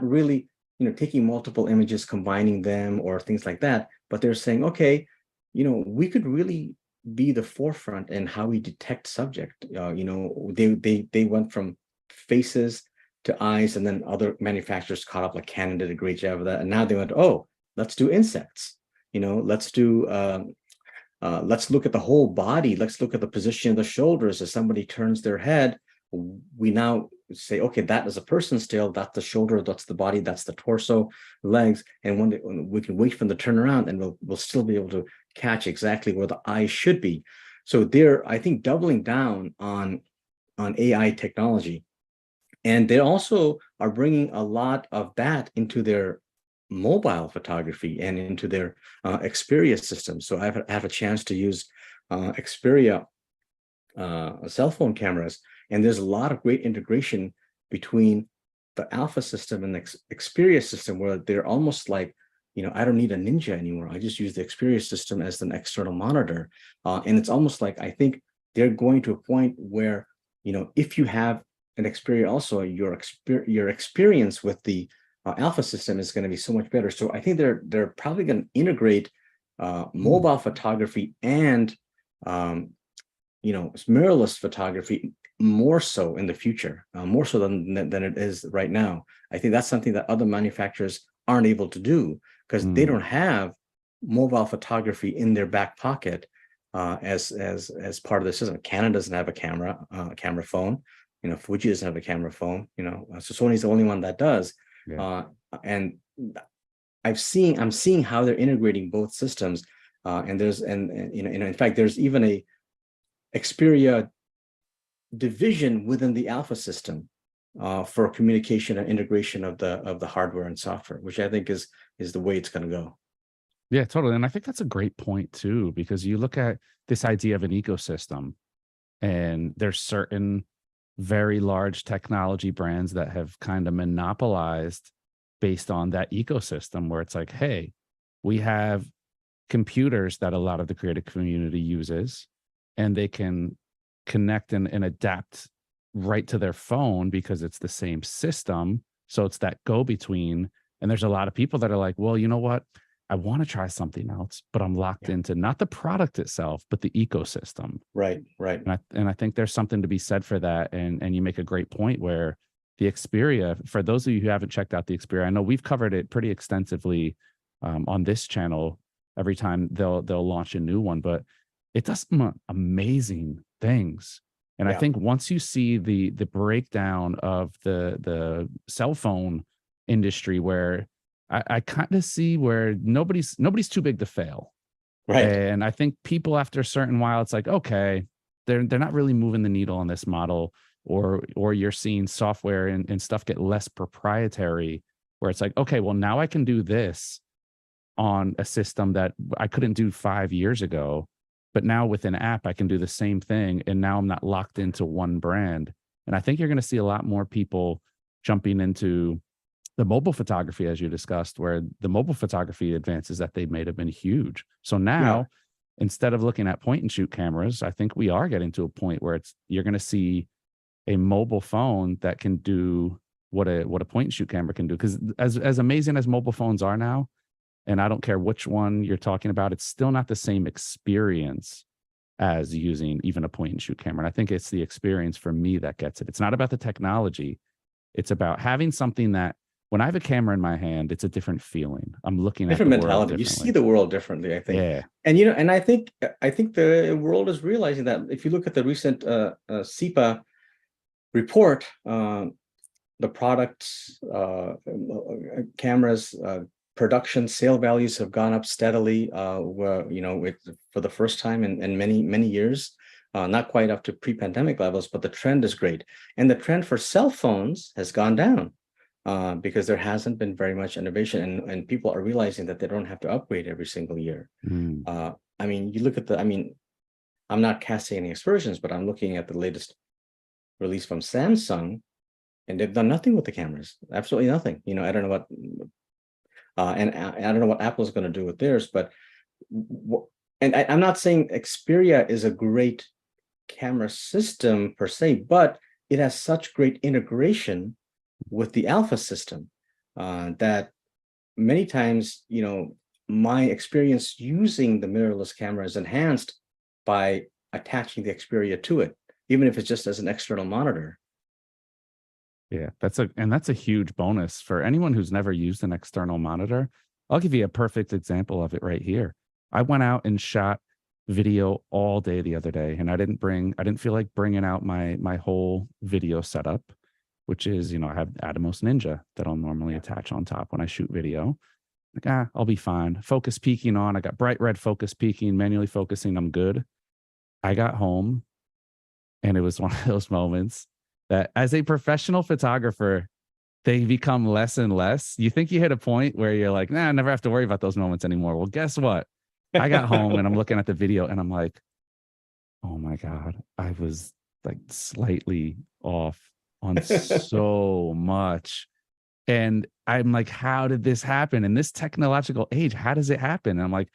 really, you know, taking multiple images, combining them or things like that, but they're saying, okay, you know, we could really be the forefront in how we detect subject. You know, they went from faces to eyes, and then other manufacturers caught up, like Canon did a great job of that. And now they went, oh, let's do insects. You know, let's look at the whole body. Let's look at the position of the shoulders. As somebody turns their head, we now say, okay, that is a person still. That's the shoulder. That's the body. That's the torso, legs. And when we can wait for them to turn around, and we'll still be able to catch exactly where the eyes should be. So they're, I think, doubling down on AI technology, and they also are bringing a lot of that into their mobile photography and into their Xperia system. So I have a chance to use Xperia cell phone cameras, and there's a lot of great integration between the Alpha system and the Xperia system, where they're almost like, I don't need a Ninja anymore. I just use the Xperia system as an external monitor. And it's almost like, I think they're going to a point where, if you have an Xperia also, your experience with the Alpha system is going to be so much better. So I think they're probably going to integrate mobile photography and mirrorless photography more so in the future, more so than it is right now. I think that's something that other manufacturers aren't able to do because they don't have mobile photography in their back pocket as part of the system. Canon doesn't have a camera phone. Fuji doesn't have a camera phone. So Sony's the only one that does. Yeah. And I'm seeing how they're integrating both systems. And in fact, there's even a Xperia division within the Alpha system for communication and integration of the hardware and software, which I think is the way it's going to go. Yeah, totally. And I think that's a great point too, because you look at this idea of an ecosystem, and there's certain very large technology brands that have kind of monopolized based on that ecosystem, where it's like, hey, we have computers that a lot of the creative community uses, and they can connect and adapt right to their phone because it's the same system. So it's that go-between. And there's a lot of people that are like, well, you know what? I want to try something else, but I'm locked into not the product itself, but the ecosystem. Right. And I think there's something to be said for that. And you make a great point where the Xperia, for those of you who haven't checked out the Xperia, I know we've covered it pretty extensively on this channel every time they'll launch a new one, but it does some amazing things. And I think once you see the breakdown of the cell phone industry, where I kind of see where nobody's too big to fail. Right. And I think people after a certain while, it's like, okay, they're not really moving the needle on this model, or you're seeing software and stuff get less proprietary, where it's like, okay, well, now I can do this on a system that I couldn't do 5 years ago. But now with an app, I can do the same thing. And now I'm not locked into one brand. And I think you're going to see a lot more people jumping into the mobile photography, as you discussed, where the mobile photography advances that they've made have been huge. So now, instead of looking at point and shoot cameras, I think we are getting to a point where you're going to see a mobile phone that can do what a point and shoot camera can do. Because as amazing as mobile phones are now, and I don't care which one you're talking about, it's still not the same experience as using even a point and shoot camera. And I think it's the experience for me that gets it. It's not about the technology. It's about having something that, when I have a camera in my hand, it's a different feeling. I'm looking at different mentality. You see the world differently, I think. Yeah. And and I think the world is realizing that. If you look at the recent CIPA report, the products, cameras, production sale values have gone up steadily. For the first time in many years. Not quite up to pre-pandemic levels, but the trend is great. And the trend for cell phones has gone down. Because there hasn't been very much innovation, and people are realizing that they don't have to upgrade every single year. You look at I'm not casting any aspersions, but I'm looking at the latest release from Samsung, and they've done nothing with the cameras, absolutely nothing. I don't know what, and I don't know what Apple's going to do with theirs, but I'm not saying Xperia is a great camera system per se, but it has such great integration with the Alpha system that many times, my experience using the mirrorless camera is enhanced by attaching the Xperia to it, even if it's just as an external monitor. Yeah, that's a huge bonus for anyone who's never used an external monitor. I'll give you a perfect example of it right here. I went out and shot video all day the other day, and I didn't feel like bringing out my whole video setup, which is, I have Atomos Ninja that I'll normally attach on top when I shoot video. Like, I'll be fine. Focus peaking on. I got bright red focus peaking, manually focusing. I'm good. I got home, and it was one of those moments that, as a professional photographer, they become less and less. You think you hit a point where you're like, I never have to worry about those moments anymore. Well, guess what? I got home and I'm looking at the video and I'm like, oh my God, I was like slightly off. on so much. And I'm like, how did this happen in this technological age? How does it happen? And I'm like,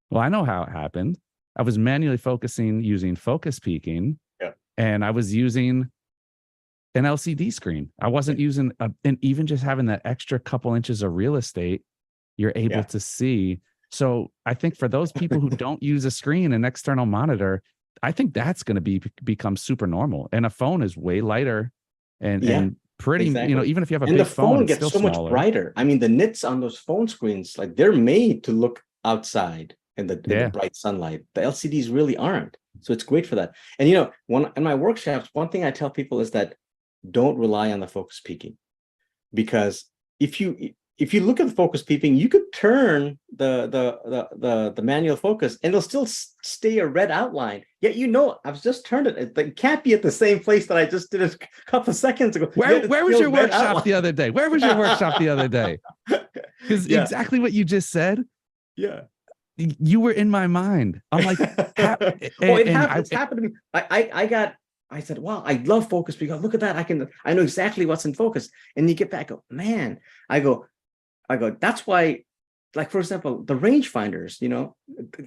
well, I know how it happened. I was manually focusing using focus peaking, Yeah. and I was using an LCD screen. I wasn't using and even just having that extra couple inches of real estate, you're able to see. So I think for those people who don't use a screen, an external monitor, I think that's going to become super normal. And a phone is way lighter and pretty, Exactly. even if you have a And the big phone, phone it's gets still so much smaller. brighter. I mean, the nits on those phone screens, like they're made to look outside in the Yeah. bright sunlight. The LCDs really aren't. So it's great for that. And one in my workshops, one thing I tell people is that don't rely on the focus peaking, because if you look at the focus peaking, you could turn the manual focus and it'll still stay a red outline. Yet I've just turned it. It can't be at the same place that I just did it a couple of seconds ago. Where was your workshop the other day? Where was your workshop the other day? Because exactly what you just said. Yeah. You were in my mind. I'm like, It's happened to me. I said, wow, I love focus because look at that. I know exactly what's in focus. And you get back, go, man, I go, that's why, like, for example, the rangefinders,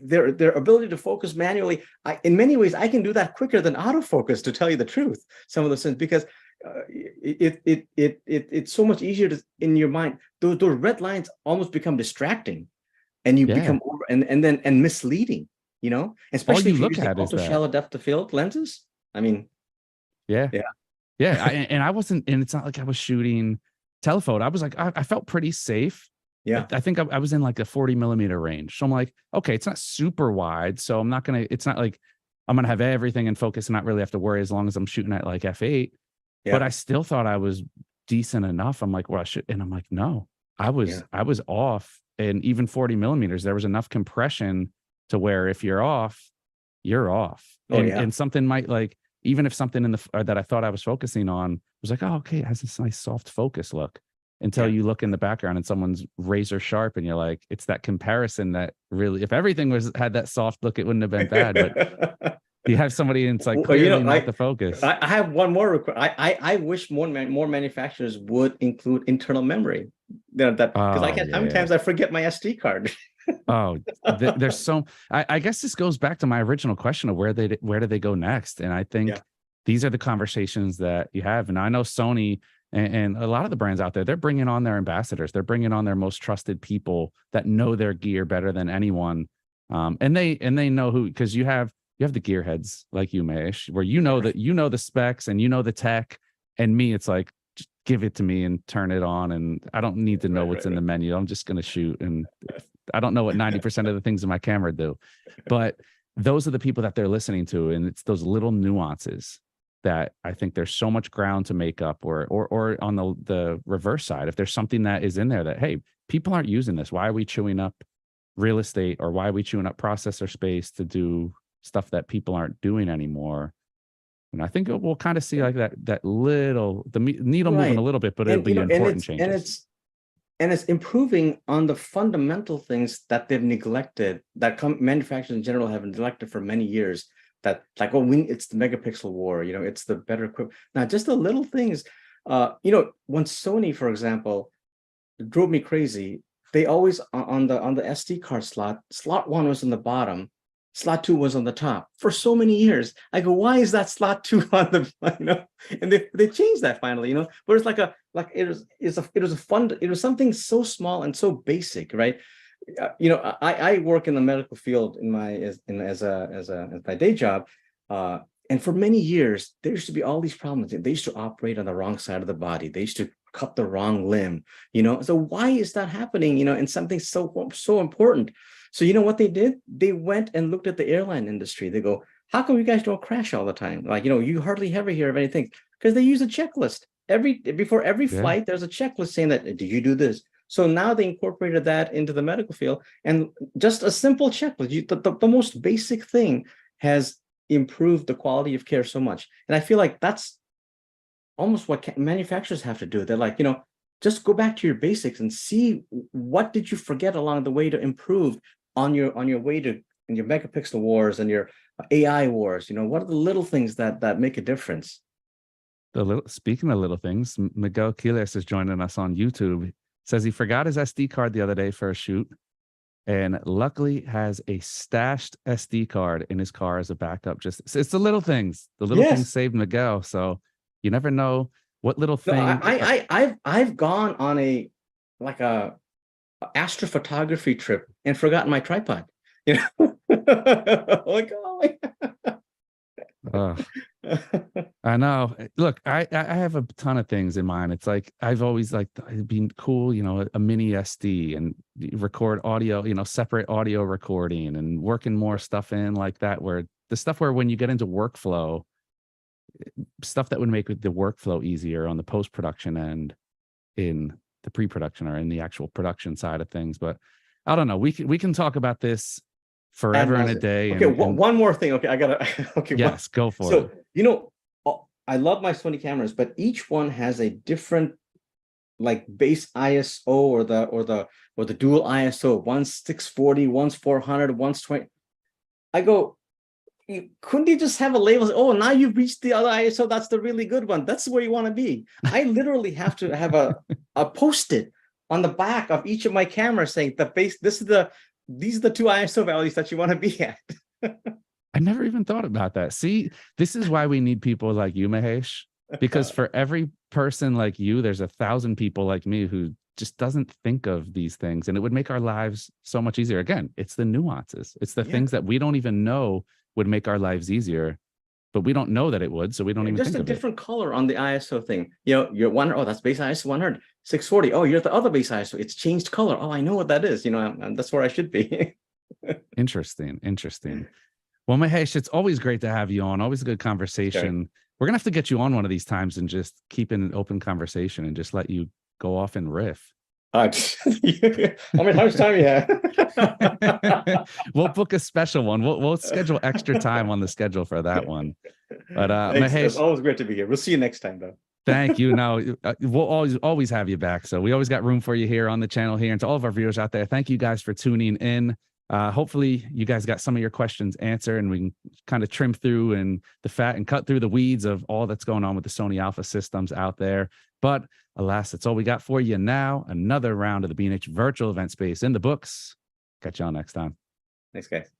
their ability to focus manually, in many ways, I can do that quicker than autofocus, to tell you the truth, some of those things, because it's so much easier to, in your mind, those red lines almost become distracting, and you become over and misleading, especially if you're using ultra shallow depth of field lenses. I mean, and I wasn't, and it's not like I was shooting telephoto. I was like, I felt pretty safe. Yeah. I think I was in like a 40 millimeter range. So I'm like, okay, it's not super wide. So it's not like I'm going to have everything in focus and not really have to worry as long as I'm shooting at like F8. Yeah. But I still thought I was decent enough. I'm like, well, I should. And I'm like, no, I was off. And even 40 millimeters, there was enough compression to where if you're off, you're off. And something might, like, even if something that I thought I was focusing on was like, oh, okay, it has this nice soft focus look, until you look in the background and someone's razor sharp, and you're like, it's that comparison that really, if everything had that soft look, it wouldn't have been bad. But you have somebody and it's like clearly not the focus. I have one more request. I wish more manufacturers would include internal memory. Because how many times I forget my SD card. There's so, I guess this goes back to my original question of where do they go next? And I think these are the conversations that you have. And I know Sony and a lot of the brands out there, they're bringing on their ambassadors. They're bringing on their most trusted people that know their gear better than anyone. And they know who, because you have the gearheads like you, Mahesh, where that the specs and the tech, and me, it's like, just give it to me and turn it on. And I don't need to know what's in the menu. I'm just going to shoot. And I don't know what 90% of the things in my camera do, but those are the people that they're listening to. And it's those little nuances that I think there's so much ground to make up, or on the reverse side, if there's something that is in there that, hey, people aren't using this, why are we chewing up real estate, or why are we chewing up processor space to do stuff that people aren't doing anymore? And I think we'll kind of see like that little, the needle moving a little bit, but it'll be important changes. And it's improving on the fundamental things that they've neglected, that manufacturers in general have neglected for many years. That, like, it's the megapixel war, it's the better equipment. Now, just the little things, when Sony, for example, drove me crazy, they always, on the SD card slot 1 was on the bottom, slot 2 was on the top for so many years. I go, why is that slot 2 on the, and they changed that finally, but it's it was something so small and so basic, right? I work in the medical field as my day job, and for many years there used to be all these problems. They used to operate on the wrong side of the body. They used to cut the wrong limb. So why is that happening? In something so important. So what they did? They went and looked at the airline industry. They go, how come you guys don't crash all the time? Like, you hardly ever hear of anything, because they use a checklist before every flight. There's a checklist saying that, did you do this? So now they incorporated that into the medical field, and just a simple checklist, the most basic thing, has improved the quality of care so much. And I feel like that's almost what manufacturers have to do. They're like, just go back to your basics and see what did you forget along the way to improve on your way to, in your megapixel wars and your AI wars. What are the little things that make a difference? Speaking of little things, Miguel Quiles is joining us on YouTube. Says he forgot his SD card the other day for a shoot, and luckily has a stashed SD card in his car as a backup. Just it's the little things. The little things saved Miguel. So you never know what little thing. No, I've gone on a astrophotography trip and forgotten my tripod. You know, like, oh my. I know. Look, I have a ton of things in mind. It's like I've always liked it'd be cool, you know, a mini SD and record audio, you know, separate audio recording and working more stuff in like that, where the stuff where when you get into workflow, stuff that would make the workflow easier on the post-production end in the pre-production or in the actual production side of things. But I don't know. We can talk about this forever and a day. Okay, one more thing. Okay, I gotta. Okay, yes, go for it. So you know, I love my Sony cameras, but each one has a different, like, base ISO or the dual ISO. One's 640, one's 400, one's 20. I go, couldn't you just have a label? Oh, now you've reached the other ISO. That's the really good one. That's where you want to be. I literally have to have a post-it on the back of each of my cameras saying the base. These are the two ISO values that you want to be at. I never even thought about that. See, this is why we need people like you, Mahesh, because for every person like you, there's 1,000 people like me who just doesn't think of these things, and it would make our lives so much easier. Again, it's the nuances. It's the things that we don't even know would make our lives easier, but we don't know that it would, so we don't even think of it. Just a different color on the ISO thing. You know, you're 100, oh, that's base ISO 100, 640. Oh, you're the other base ISO. It's changed color. Oh, I know what that is. You know, and that's where I should be. Interesting. Well, Mahesh, it's always great to have you on. Always a good conversation. We're gonna have to get you on one of these times and just keep an open conversation and just let you go off and riff. How much time you have? We'll book a special one. We'll schedule extra time on the schedule for that one. But Mahesh, it's always great to be here. We'll see you next time, though. Thank you. No, we'll always have you back. So we always got room for you here on the channel here, and to all of our viewers out there, thank you guys for tuning in. Hopefully you guys got some of your questions answered, and we can kind of trim through and the fat and cut through the weeds of all that's going on with the Sony Alpha systems out there. But alas, that's all we got for you now. Another round of the B&H virtual event space in the books. Catch y'all next time. Thanks, guys.